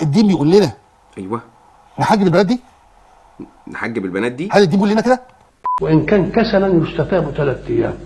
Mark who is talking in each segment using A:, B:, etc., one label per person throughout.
A: الدين بيقول لنا
B: ايوه،
A: نحجب البنات دي؟
B: نحجب البنات دي.
A: هل الدين بيقول لنا كده؟
C: وإن كان كسلا يستتاب 3 أيام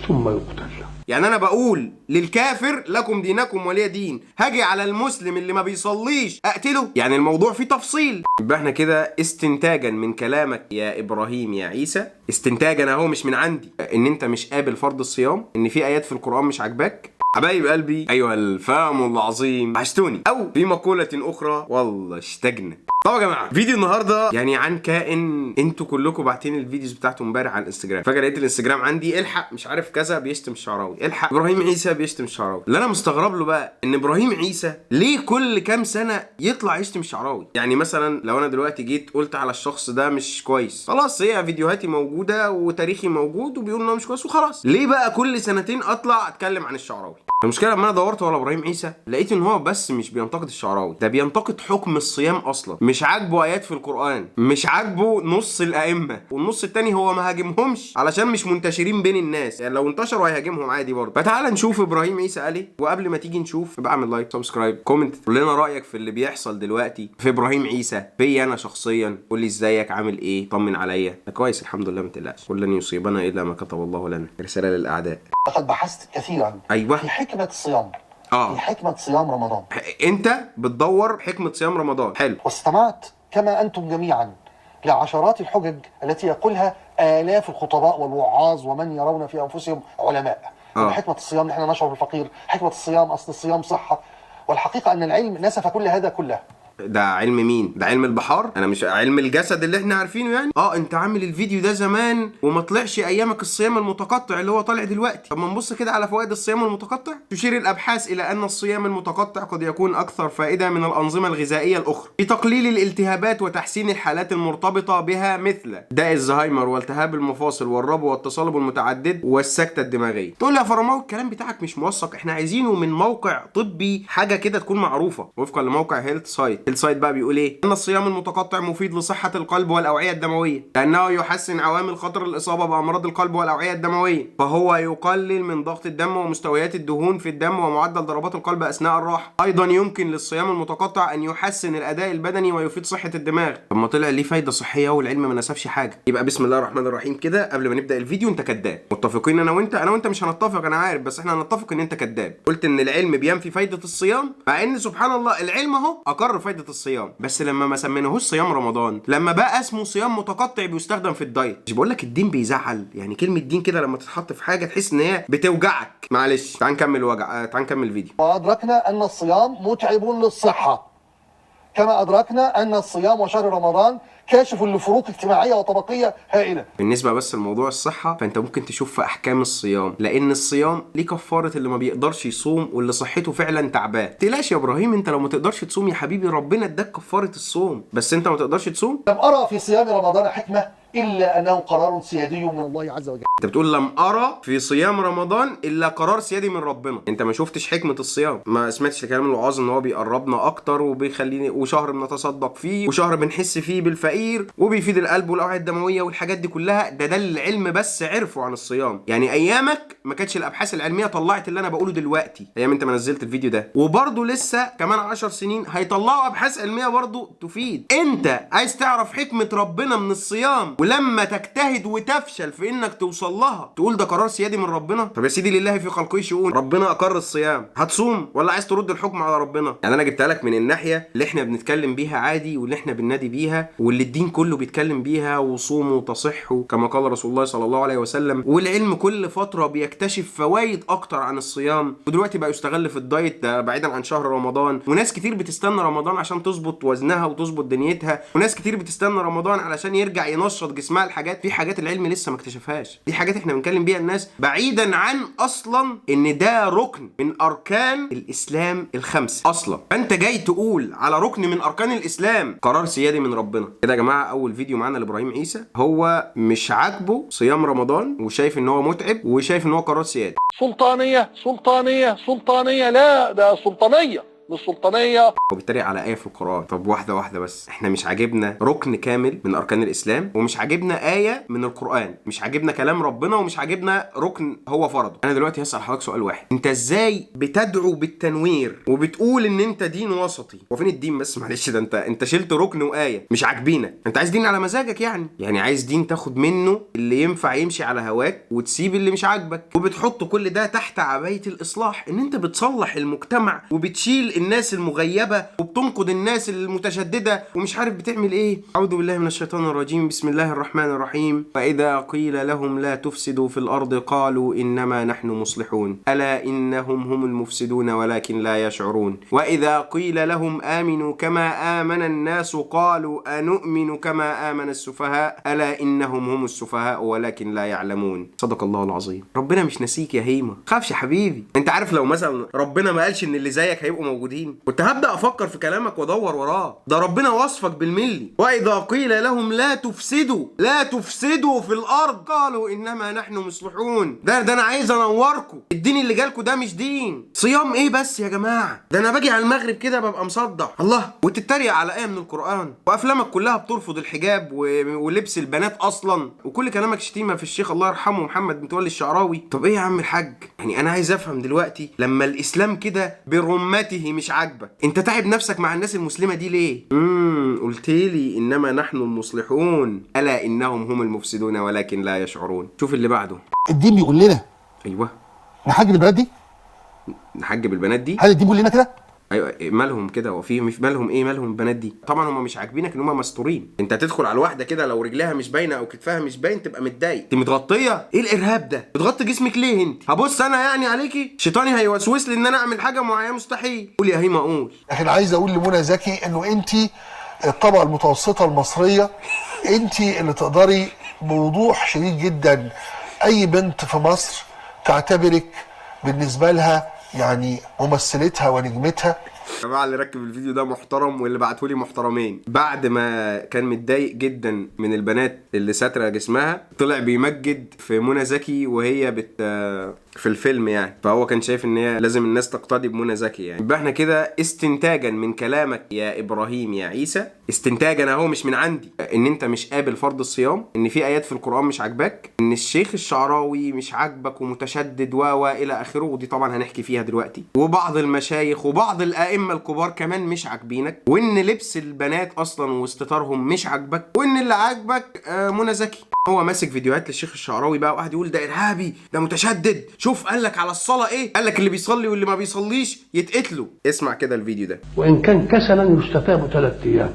C: ثم يقتل.
B: يعني انا بقول للكافر لكم دينكم ولي دين، هاجي على المسلم اللي ما بيصليش اقتله؟ يعني الموضوع فيه تفصيل. يبقى احنا كده استنتاجا من كلامك يا ابراهيم يا عيسى، استنتاجا اهو مش من عندي، ان انت مش قابل فرض الصيام، ان في ايات في القرآن مش عاجباك. حبايب قلبي ايها الفهم العظيم، عشتوني. او في مقولة اخرى، والله اشتقنا. طب يا جماعه، فيديو النهارده يعني عن كائن انتوا كلكم باعتين الفيديوز بتاعته امبارح على الانستجرام. فجاه لقيت الانستجرام عندي الحق مش عارف كذا بيشتم الشعراوي، الحق ابراهيم عيسى بيشتم الشعراوي. اللي انا مستغرب له بقى ان ابراهيم عيسى ليه كل كام سنه يطلع يشتم الشعراوي. يعني مثلا لو انا دلوقتي جيت قلت على الشخص ده مش كويس، خلاص هي فيديوهاتي موجوده وتاريخي موجود وبيقول انه مش كويس وخلاص. ليه بقى كل سنتين اطلع اتكلم عن الشعراوي؟ المشكله لما انا دورت على ابراهيم عيسى لقيت ان هو بس مش بينتقد الشعراوي، ده بينتقد حكم الصيام اصلا. مش عاجبه ايات في القران، مش عاجبه نص الائمه، والنص التاني هو ما هاجمهمش علشان مش منتشرين بين الناس، يعني لو انتشروا هيهاجمهم عادي برضه. فتعال نشوف ابراهيم عيسى قال ايه، وقبل ما تيجي نشوف ابقى اعمل لايك سبسكرايب كومنت، قول لنا رايك في اللي بيحصل دلوقتي في ابراهيم عيسى، في انا شخصيا. قول لي ازيك، عامل ايه، طمن عليا. انا كويس الحمد لله، ما تقلقش، كل لن يصيبنا الا ما كتب الله لنا. رساله للاعداء.
A: لقد بحثت كثيرا
B: ايوه
A: في حكمة الصيام، في حكمة صيام رمضان.
B: انت بتدور حكمة صيام رمضان، حلو.
A: واستمعت كما أنتم جميعا لعشرات الحجج التي يقولها آلاف الخطباء والوعاظ ومن يرون في أنفسهم علماء. حكمة الصيام نحن نشعر بالفقير، حكمة الصيام أصل الصيام صحة. والحقيقة أن العلم نسف كل هذا كله.
B: ده علم مين؟ ده علم البحار؟ انا مش علم الجسد اللي احنا عارفينه يعني. انت عامل الفيديو ده زمان وما طلعش ايامك الصيام المتقطع اللي هو طالع دلوقتي. طب ما نبص كده على فوائد الصيام المتقطع. تشير الابحاث الى ان الصيام المتقطع قد يكون اكثر فائده من الانظمه الغذائيه الاخرى في تقليل الالتهابات وتحسين الحالات المرتبطه بها، مثل داء الزهايمر والتهاب المفاصل والربو والتصلب المتعدد والسكته الدماغيه. تقول لي يا فرماوي الكلام بتاعك مش موثق، احنا عايزينه من موقع طبي، حاجه كده تكون معروفه وفقا لموقع هيلث سايت. السايت بقى بيقول ايه؟ ان الصيام المتقطع مفيد لصحه القلب والاوعيه الدمويه، لانه يحسن عوامل خطر الاصابه بامراض القلب والاوعيه الدمويه، فهو يقلل من ضغط الدم ومستويات الدهون في الدم ومعدل ضربات القلب اثناء الراحه. ايضا يمكن للصيام المتقطع ان يحسن الاداء البدني ويفيد صحه الدماغ. طب ما طلع ليه فايده صحيه والعلم ما نسفش حاجه. يبقى بسم الله الرحمن الرحيم كده قبل ما نبدا الفيديو، انت كذاب. متفقين انا وانت مش هنتفق انا عارف، بس احنا هنتفق ان انت كذاب. قلت ان العلم بينفي فايده الصيام، مع ان سبحان الله العلم اهو اقر فايده الصيام، بس لما ما سميناهوش صيام رمضان، لما بقى اسمه صيام متقطع بيستخدم في الدايت. مش بقول لك الدين بيزعل؟ يعني كلمه دين كده لما تتحط في حاجه تحس ان هي بتوجعك. معلش تعال نكمل وجع، تعال نكمل الفيديو.
A: وأدركنا أن الصيام متعب للصحة، كما أدركنا أن الصيام وشهر رمضان كاشف لفروق اجتماعية وطبقية هائلة.
B: بالنسبة بس لموضوع الصحة، فانت ممكن تشوف في احكام الصيام، لان الصيام ليه كفارة اللي ما بيقدرش يصوم واللي صحته فعلا تعبان. تلاش يا ابراهيم، انت لو ما تقدرش تصوم يا حبيبي ربنا اداك كفارة الصوم، بس انت ما تقدرش تصوم.
A: لم أرى في صيام رمضان حكمة إلا أنه قرار سيادي من الله عز وجل.
B: انت بتقول لم ارى في صيام رمضان الا قرار سيادي من ربنا. انت ما شفتش حكمة الصيام، ما سمعتش كلام الوعاظ ان هو بيقربنا اكتر وبيخليني، وشهر بنتصدق فيه، وشهر بنحس فيه بالفقير، وبيفيد القلب والاوعيه الدمويه والحاجات دي كلها. ده العلم بس عرفوا عن الصيام. يعني ايامك ما كانتش الابحاث العلميه طلعت اللي انا بقوله دلوقتي، ايام انت ما نزلت الفيديو ده، وبرده لسه كمان 10 سنين هيطلعوا ابحاث علميه برده تفيد. انت عايز تعرف حكمه ربنا من الصيام، ولما تجتهد وتفشل في انك توصل لها تقول ده قرار سيادي من ربنا. طب يا سيدي لله في خلقه شؤون، ربنا اقر الصيام، هتصوم ولا عايز ترد الحكم على ربنا؟ يعني انا جبتها لك من الناحيه اللي احنا بنتكلم بيها عادي، واللي احنا بننادي بيها، واللي الدين كله بيتكلم بيها، وصوموا وتصحوا كما قال رسول الله صلى الله عليه وسلم. والعلم كل فتره بيكتشف فوائد اكتر عن الصيام، ودلوقتي بقى يستغل في الدايت ده بعيدا عن شهر رمضان. وناس كتير بتستنى رمضان عشان تظبط وزنها وتظبط دنيتها، وناس كتير بتستنى رمضان علشان يرجع ينشط جسمها. الحاجات في حاجات العلم لسه ما اكتشفهاش، دي حاجات احنا بنتكلم بيها الناس بعيدا عن اصلا ان ده ركن من اركان الاسلام الخمسه اصلا. فانت جاي تقول على ركن من اركان الاسلام قرار سيادي من ربنا. كده يا جماعه اول فيديو معانا لابراهيم عيسى، هو مش عاجبه صيام رمضان وشايف ان هو متعب وشايف ان هو قرار سيادي.
C: سلطانية سلطانية سلطانية، لا ده سلطانية.
A: للسلطانيه.
B: هو بيتريق على آية في القرآن. طب واحدة واحدة بس، احنا مش عاجبنا ركن كامل من أركان الإسلام، ومش عاجبنا آية من القرآن، مش عاجبنا كلام ربنا، ومش عاجبنا ركن هو فرضه. أنا دلوقتي هسأل حضرتك سؤال واحد، أنت إزاي بتدعو بالتنوير وبتقول إن أنت دين وسطي؟ وفين الدين بس؟ معلش، ده أنت شلت ركن وآية مش عاجبينك. أنت عايز دين على مزاجك يعني عايز دين تاخد منه اللي ينفع يمشي على هواك وتسيب اللي مش عاجبك، وبتحط كل ده تحت عباية الإصلاح، إن أنت بتصلح المجتمع وبتشيل الناس المغيبة وبتنقد الناس المتشددة ومش عارف بتعمل ايه. اعوذ بالله من الشيطان الرجيم، بسم الله الرحمن الرحيم. فإذا قيل لهم لا تفسدوا في الأرض قالوا إنما نحن مصلحون ألا إنهم هم المفسدون ولكن لا يشعرون. وإذا قيل لهم آمنوا كما آمن الناس قالوا أنؤمن كما آمن السفهاء ألا إنهم هم السفهاء ولكن لا يعلمون. صدق الله العظيم. ربنا مش نسيك يا هيما، خافش يا حبيبي. انت عارف لو مثلا ربنا ما قالش ان اللي زيك هيبقوا موجودين كنت هبدأ افكر في كلامك وادور وراه. ده ربنا وصفك بالملي. واذا قيل لهم لا تفسدوا في الارض قالوا انما نحن مصلحون. ده انا عايز انوركم. الدين اللي جالكم ده مش دين. صيام ايه بس يا جماعه؟ ده انا باجي على المغرب كده ببقى مصدع الله، وتتريق على ايه من القران، وافلامك كلها بترفض الحجاب ولبس البنات اصلا، وكل كلامك شتيمه في الشيخ الله يرحمه محمد متولي الشعراوي. طب ايه يا عم الحاج؟ يعني انا عايز افهم دلوقتي، لما الاسلام كده برمته مش عاجبك، انت تعب نفسك مع الناس المسلمه دي ليه؟ قلت لي انما نحن المصلحون الا انهم هم المفسدون ولكن لا يشعرون. شوف اللي بعده.
A: الدين بيقول لنا
B: ايوه
A: نحجب البنات دي،
B: نحجب البنات دي.
A: هل الدين بيقول لنا كده؟
B: ايوه، مالهم كده؟ وفي مالهم ايه؟ مالهم البنات دي؟ طبعا هم مش عاجبينك ان هم مستورين. انت تدخل على الواحده كده لو رجلها مش باينه او كتفها مش باين تبقى متضايق. انت متغطيه؟ ايه الارهاب ده؟ بتغطي جسمك ليه انت؟ هبص انا يعني عليكي؟ شيطاني هيوسوس لي ان انا اعمل حاجه معينه مستحيل. قول يا هيما قول.
A: لكن عايز اقول لمنى زكي انه انت الطبقه المتوسطه المصريه، انت اللي تقدري بوضوح شديد جدا اي بنت في مصر تعتبرك بالنسبه لها يعني ممثلتها ونجمتها.
B: يا جماعه اللي ركب الفيديو ده محترم، واللي بعتهولي محترمين. بعد ما كان متضايق جدا من البنات اللي ساتره جسمها، طلع بيمجد في منى زكي وهي في الفيلم يعني، فهو كان شايف ان هي لازم الناس تقتدي بمنى زكي يعني. يبقى احنا كده استنتاجا من كلامك يا ابراهيم يا عيسى، استنتاجا اهو مش من عندي، ان انت مش قابل فرض الصيام، ان في ايات في القرآن مش عاجباك، ان الشيخ الشعراوي مش عاجبك ومتشدد الى اخره، ودي طبعا هنحكي فيها دلوقتي، وبعض المشايخ وبعض الائمه الكبار كمان مش عاجبينك، وان لبس البنات اصلا واستتارهم مش عاجبك، وان اللي عاجبك منى زكي. هو ماسك فيديوهات للشيخ الشعراوي بقى وقاعد يقول ده ارهابي، ده متشدد. شوف قال لك على الصلاه ايه؟ قال لك اللي بيصلي واللي ما بيصليش يتقتلوا. اسمع كده الفيديو ده.
C: وإن كان كسلا يستتاب 3 أيام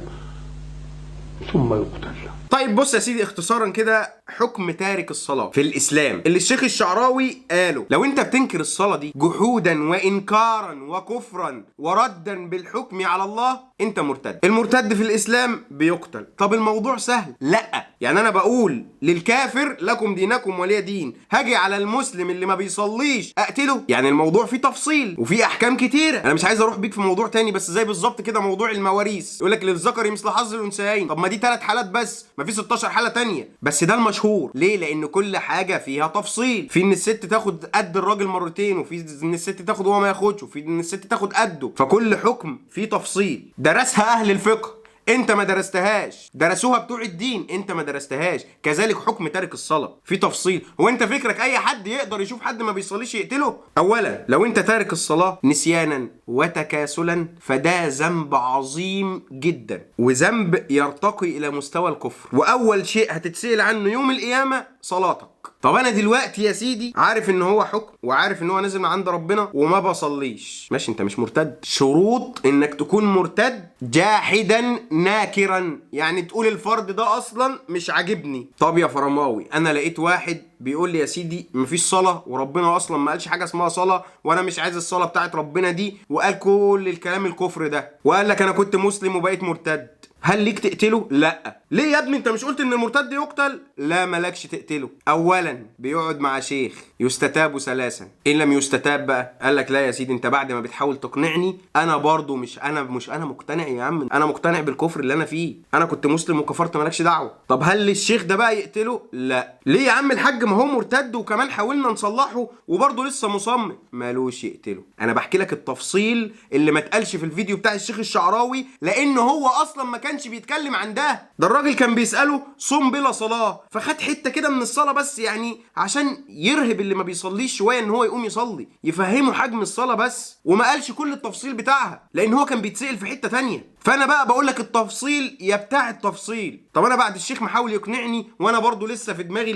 C: ثم يقتل.
B: طيب بص يا سيدي، اختصارا كده حكم تارك الصلاة في الإسلام اللي الشيخ الشعراوي قاله: لو انت بتنكر الصلاة دي جحودا وإنكارا وكفرا وردا بالحكم على الله، انت مرتد. المرتد في الإسلام بيقتل. طب الموضوع سهل؟ لا. يعني أنا بقول للكافر لكم دينكم ولي دين، هاجي على المسلم اللي ما بيصليش أقتله؟ يعني الموضوع فيه تفصيل وفيه أحكام كتيرة. أنا مش عايز أروح بيك في موضوع تاني، بس زي بالظبط كده موضوع المواريث، يقول لك للذكر مثل حظ الأنثيين. طب ما دي 3 حالات بس، ما في 16 حالة تانية، بس ده المشهور. ليه؟ لأن كل حاجة فيها تفصيل. في إن الست تاخد قد الراجل مرتين، وفي إن الست تاخد وهو ما ياخدش، وفي إن الست تاخد قده. فكل حكم فيه تفصيل درسها أهل الفقه، انت ما درستهاش. درسوها بتوع الدين، انت ما درستهاش. كذلك حكم تارك الصلاة في تفصيل. هو انت فكرك اي حد يقدر يشوف حد ما بيصليش يقتله؟ اولا لو انت تارك الصلاة نسيانا وتكاسلا فده ذنب عظيم جدا، وذنب يرتقي الى مستوى الكفر، واول شيء هتتسأل عنه يوم القيامة صلاتك. طب انا دلوقتي يا سيدي عارف ان هو حكم، وعارف ان هو نازل من عند ربنا، وما بصليش، ماشي، انت مش مرتد. شروط انك تكون مرتد: جاحدا ناكرا، يعني تقول الفرض ده اصلا مش عاجبني. طب يا فرماوي، انا لقيت واحد بيقول لي يا سيدي مفيش صلاة، وربنا اصلا ما قالش حاجة اسمها صلاة، وانا مش عايز الصلاة بتاعت ربنا دي، وقال كل الكلام الكفر ده، وقال لك انا كنت مسلم وبقيت مرتد. هل ليك تقتله؟ لا. ليه يا ابني؟ انت مش قلت ان المرتد يقتل؟ لا، مالكش تقتله. اولا بيقعد مع شيخ يستتاب 3، ان لم يستتاب بقى قال لك لا يا سيدي، انت بعد ما بتحاول تقنعني انا برضو مش انا مقتنع يا عم، انا مقتنع بالكفر اللي انا فيه، انا كنت مسلم وكفرت مالكش دعوه. طب هل الشيخ ده بقى يقتله؟ لا. ليه يا عم الحاج؟ ما هو مرتد وكمان حاولنا نصلحه وبرضه لسه مصمم. مالوش يقتله. انا بحكي لك التفصيل اللي ما اتقالش في الفيديو بتاع الشيخ الشعراوي، لان هو اصلا ما كانش بيتكلم عن ده الراجل كان بيساله صوم بلا صلاه، فخد حته كده من الصلاه بس، يعني عشان يرهب اللي ما بيصليش شويه ان هو يقوم يصلي، يفهمه حجم الصلاه بس، وما قالش كل التفصيل بتاعها لان هو كان بيتسال في حته تانية. فانا بقى بقول لك التفصيل يا بتاع التفصيل. طب انا بعد الشيخ محاول يقنعني وانا برضو لسه في دماغي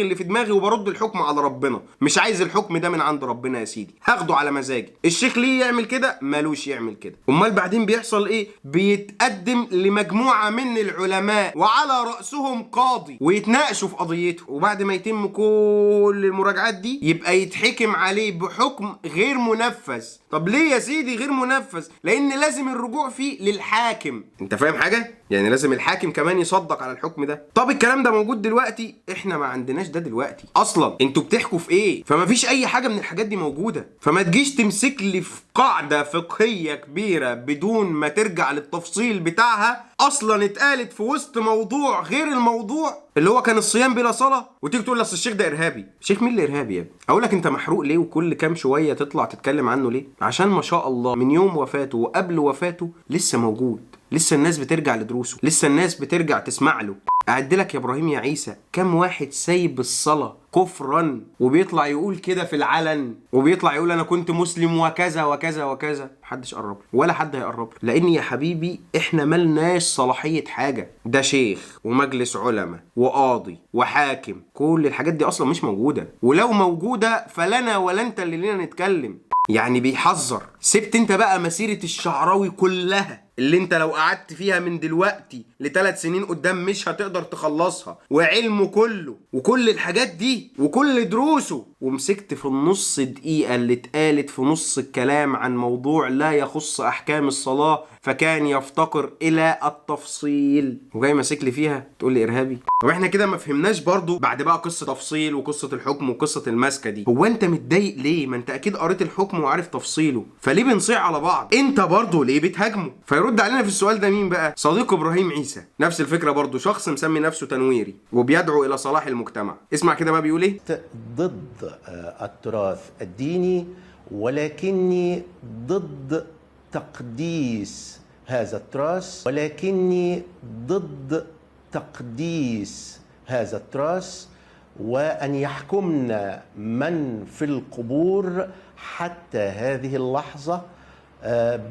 B: اللي في دماغي وبرد الحكم على ربنا. مش عايز الحكم ده من عند ربنا يا سيدي، هاخده على مزاجي. الشيخ ليه يعمل كده؟ مالوش يعمل كده. امال بعدين بيحصل ايه؟ بيتقدم لمجموعه من العلماء وعلى راسهم قاضي ويتناقشوا في قضيته، وبعد ما يتم كل المراجعات دي يبقى يتحكم عليه بحكم غير منفذ. طب ليه يا سيدي غير منفذ؟ لان لازم الرجوع فيه للحاكم. انت فاهم حاجه؟ يعني لازم الحاكم كمان يصدق على الحكم ده. طب الكلام ده موجود دلوقتي؟ احنا ما عندناش ده دلوقتي اصلا. انتوا بتحكوا في ايه؟ فما فيش اي حاجه من الحاجات دي موجوده. فما تجيش تمسك لي في قاعده فقهيه كبيره بدون ما ترجع للتفصيل بتاعها، اصلا اتقالت في وسط موضوع غير الموضوع اللي هو كان الصيام بلا صلاه، وتيجي تقول اصل الشيخ ده ارهابي. الشيخ مين اللي ارهابي يا ابني؟ اقول لك انت محروق ليه وكل كام شويه تطلع تتكلم عنه ليه؟ عشان ما شاء الله من يوم وفاته وقبل وفاته لسه موجود، لسه الناس بترجع لدروسه، لسه الناس بترجع تسمع له. أعد لك يا إبراهيم يا عيسى كم واحد سايب الصلاة كفرا وبيطلع يقول كده في العلن، وبيطلع يقول أنا كنت مسلم وكذا وكذا وكذا. محدش قرب ولا حد هيقرب، لأن يا حبيبي إحنا ملناش صلاحية حاجة. ده شيخ ومجلس علماء وقاضي وحاكم، كل الحاجات دي أصلا مش موجودة، ولو موجودة فلنا ولا أنت اللي لنا نتكلم. يعني بيحذر. سبت انت بقى مسيرة الشعراوي كلها اللي انت لو قعدت فيها من دلوقتي ل3 سنين قدام مش هتقدر تخلصها، وعلمه كله وكل الحاجات دي وكل دروسه، ومسكت في النص دقيقة اللي اتقالت في نص الكلام عن موضوع لا يخص احكام الصلاة فكان يفتقر الى التفصيل، وجاي ماسك لي فيها تقول لي ارهابي. طب احنا كده ما فهمناش برضو بعد بقى قصة تفصيل وقصة الحكم وقصة المسكة دي. هو انت متضايق ليه؟ ما انت اكيد قريت الحكم وعارف تفصيله، فليه بنصيع على بعض؟ انت برضو ليه بتهاجمه؟ فيرد علينا في السؤال ده مين بقى؟ صديق ابراهيم عيسى. نفس الفكرة برضو، شخص مسمي نفسه تنويري وبيدعو الى صلاح المجتمع. اسمع كده بقى بيقول ايه؟
D: ضد التراث الديني، ولكني ضد تقديس هذا التراث، ولكني ضد تقديس هذا التراث، وأن يحكمنا من في القبور حتى هذه اللحظة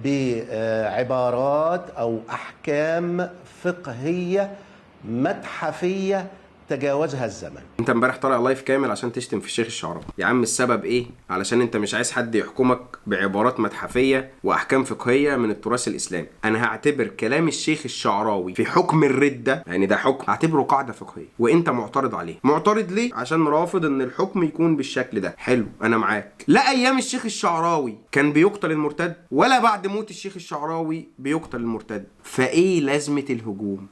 D: بعبارات أو أحكام فقهية متحفية تجاوزها الزمن.
B: انت امبارح طالع لايف كامل عشان تشتم في الشيخ الشعراوي. يا عم السبب ايه؟ علشان انت مش عايز حد يحكمك بعبارات متحفية واحكام فقهية من التراث الاسلامي. انا هعتبر كلام الشيخ الشعراوي في حكم الردة، يعني ده حكم، هعتبره قاعدة فقهية، وانت معترض عليه. معترض ليه؟ عشان رافض ان الحكم يكون بالشكل ده. حلو، انا معاك. لا ايام الشيخ الشعراوي كان بيقتل المرتد، ولا بعد موت الشيخ الشعراوي بيقتل المرتد، فايه لازمة الهجوم؟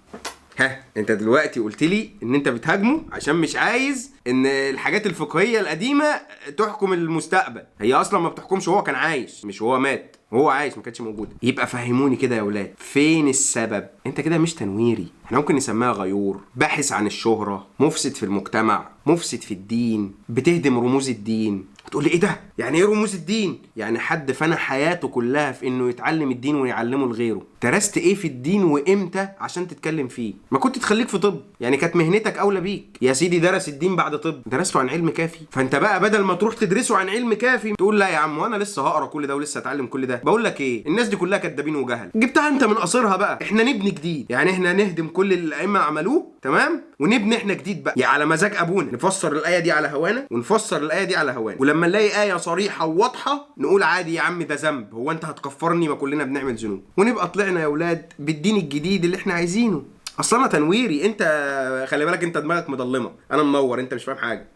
B: ها انت دلوقتي قلت لي ان انت بتهاجمه عشان مش عايز ان الحاجات الفقهيه القديمه تحكم المستقبل. هي اصلا ما بتحكمش، هو كان عايش، مش هو مات، هو عايش ما كانتش موجوده. يبقى فهموني كده يا اولاد، فين السبب؟ انت كده مش تنويري، احنا ممكن نسميها غيور، باحث عن الشهره، مفسد في المجتمع، مفسد في الدين، بتهدم رموز الدين. تقول لي ايه ده؟ يعني ايه رموز الدين؟ يعني حد فنى حياته كلها في انه يتعلم الدين ويعلمه لغيره. درست ايه في الدين وامتى عشان تتكلم فيه؟ ما كنت تخليك في طب، يعني كانت مهنتك اولى بيك. يا سيدي درس الدين بعد طب، درسته عن علم كافي، فانت بقى بدل ما تروح تدرسه عن علم كافي تقول لا يا عم وانا لسه هقرا كل ده ولسه اتعلم كل ده. بقول لك ايه، الناس دي كلها كدابين وجهل، جبتها انت من قصرها بقى. احنا نبني جديد، يعني احنا نهدم كل اللي الائمه عملوه تمام، ونبني احنا جديد بقى، يعني على مزاج ابونا نفسر الايه دي على هوانا ونفسر الايه دي على هوانا، ولما نلاقي ايه صريحه وواضحه نقول عادي يا عم ده ذنب، هو انت هتكفرني؟ ما كلنا بنعمل ذنوب، ونبقى طلعنا يا اولاد بالدين الجديد اللي احنا عايزينه. اصلا انا تنويري، انت خلي بالك انت دماغك مضلمه، انا منور، انت مش فاهم حاجه.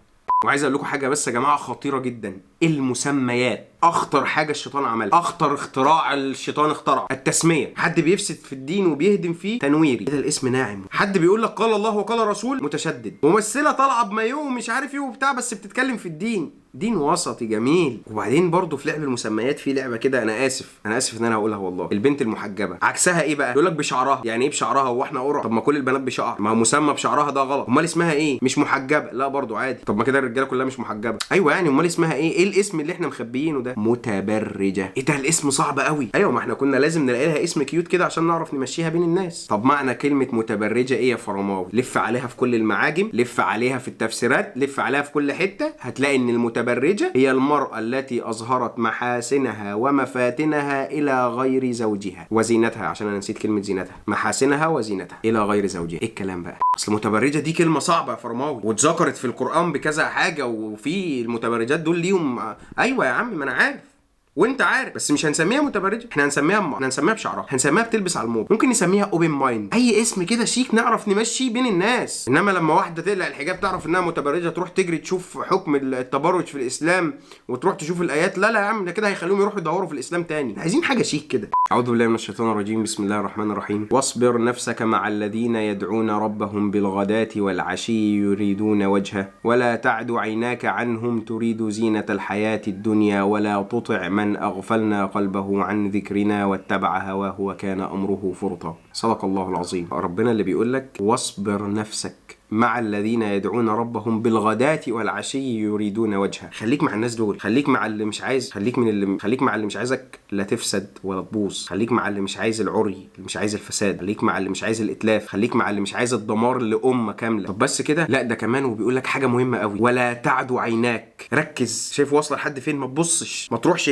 B: وعايز اقول لكم حاجه بس يا جماعه خطيره جدا، المسميات. اخطر حاجه الشيطان عملها، اخطر اختراع الشيطان اخترعه، التسميه. حد بيفسد في الدين وبيهدم فيه تنويري، كده الاسم ناعم. حد بيقول لك قال الله وقال رسول، متشدد. ممثله طالعه بمايو ومش عارف ايه وبتاع بس بتتكلم في الدين، دين وسطي جميل. وبعدين برضه في لعب المسميات في لعبه كده، انا اسف ان انا هقولها والله. البنت المحجبه عكسها ايه بقى؟ يقول لك بشعرها. يعني ايه بشعرها؟ هو احنا قرع؟ طب ما كل البنات بشعر، ما مسمى بشعرها ده غلط. امال اسمها ايه؟ مش محجبه؟ لا برضه عادي. طب ما كده الرجاله كلها مش محجبه. ايوه يعني امال اسمها ايه؟ ايه الاسم اللي احنا مخبيينه ده؟ متبرجه. ايه ده الاسم صعب قوي. ايوه ما احنا كنا لازم نلاقي لها اسم كيوت كده عشان نعرف نمشيها بين الناس. طب معنى كلمه متبرجه ايه يا فرماوي؟ لف عليها في كل المعاجم، لف عليها في التفسيرات، لف عليها في كل حته، هتلاقي ان المتبرجه هي المرأة التي أظهرت محاسنها ومفاتنها إلى غير زوجها وزينتها، عشان أنا نسيت كلمة زينتها، محاسنها وزينتها إلى غير زوجها. إيه الكلام بقى؟ أصل متبرجة دي كلمة صعبة يا فرماوي، واتذكرت في القرآن بكذا حاجة، وفي المتبرجات دول ليهم. أيوة يا عم ما أنا عارف وانت عارف، بس مش هنسميها متبرجه، احنا هنسميها بشعرها، هنسميها بتلبس على الموضه، ممكن نسميها اوبن مايند، اي اسم كده شيك نعرف نمشي بين الناس. انما لما واحده تقلع الحجاب تعرف انها متبرجه تروح تجري تشوف حكم التبرج في الاسلام وتروح تشوف الايات، لا يا عم ده كده هيخليهم يروحوا يدوروا في الاسلام تاني. عايزين حاجه شيك كده. اعوذ بالله من الشيطان الرجيم، بسم الله الرحمن الرحيم. واصبر نفسك مع الذين يدعون ربهم بالغداة والعشي يريدون وجهه ولا تعد عيناك عنهم تريد زينة الحياة الدنيا ولا تطع من أغفلنا قلبه عن ذكرنا واتبع هواه وكان أمره فرطا. صدق الله العظيم. ربنا اللي بيقول لك واصبر نفسك مع الذين يدعون ربهم بالغداة والعشي يريدون وجهه. خليك مع الناس دول، خليك مع اللي مش عايز، خليك مع اللي مش عايزك لا تفسد ولا تبوظ، خليك مع اللي مش عايز العري، اللي مش عايز الفساد، خليك مع اللي مش عايز الاتلاف، خليك مع اللي مش عايز الدمار لأمة كاملة. طب بس كده؟ لا ده كمان وبيقول لك حاجة مهمة قوي، ولا تعد عيناك. ركز، شايف واصله لحد فين؟ ما تبصش، ما تروحش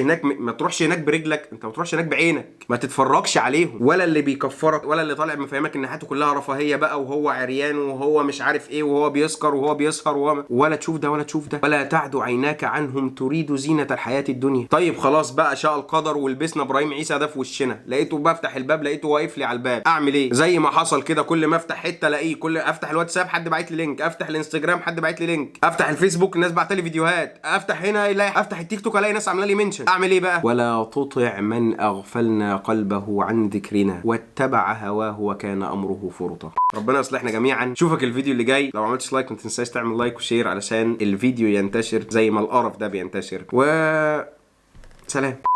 B: هناك برجلك، انت ما تروحش هناك بعينك، ما تتفرجش عليهم، ولا اللي بيكفرك ولا اللي طالع مفهمك ان حياته كلها رفاهية بقى وهو عريان وهو مش عارف ايه وهو بيسكر وهو بيسهر ولا تشوف ده ولا تشوف ده. ولا تعد عيناك عنهم تريد زينة الحياة الدنيا. طيب خلاص بقى شاء القدر ولبسنا ابراهيم عيسى ده في وشنا، لقيته بفتح الباب لقيته واقف لي على الباب، اعمل ايه؟ زي ما حصل كده كل ما افتح حته الاقيه، كل افتح الواتساب حد باعت لي لينك، افتح الانستجرام حد باعت لي لينك، افتح الفيسبوك الناس باعت لي فيديوهات، افتح هنا الاقي، افتح التيك توك الاقي ناس عامله لي منشن. اعمل ايه بقى؟ ولا تطع من اغفلنا قلبه عن ذكرنا واتبع هواه وكان امره فرطا. ربنا يصلحنا جميعا. شوفك الفيديو اللي جاي. لو عملتش لايك ما تنساش تعمل لايك وشير علشان الفيديو ينتشر زي ما القرف ده بينتشر. سلام.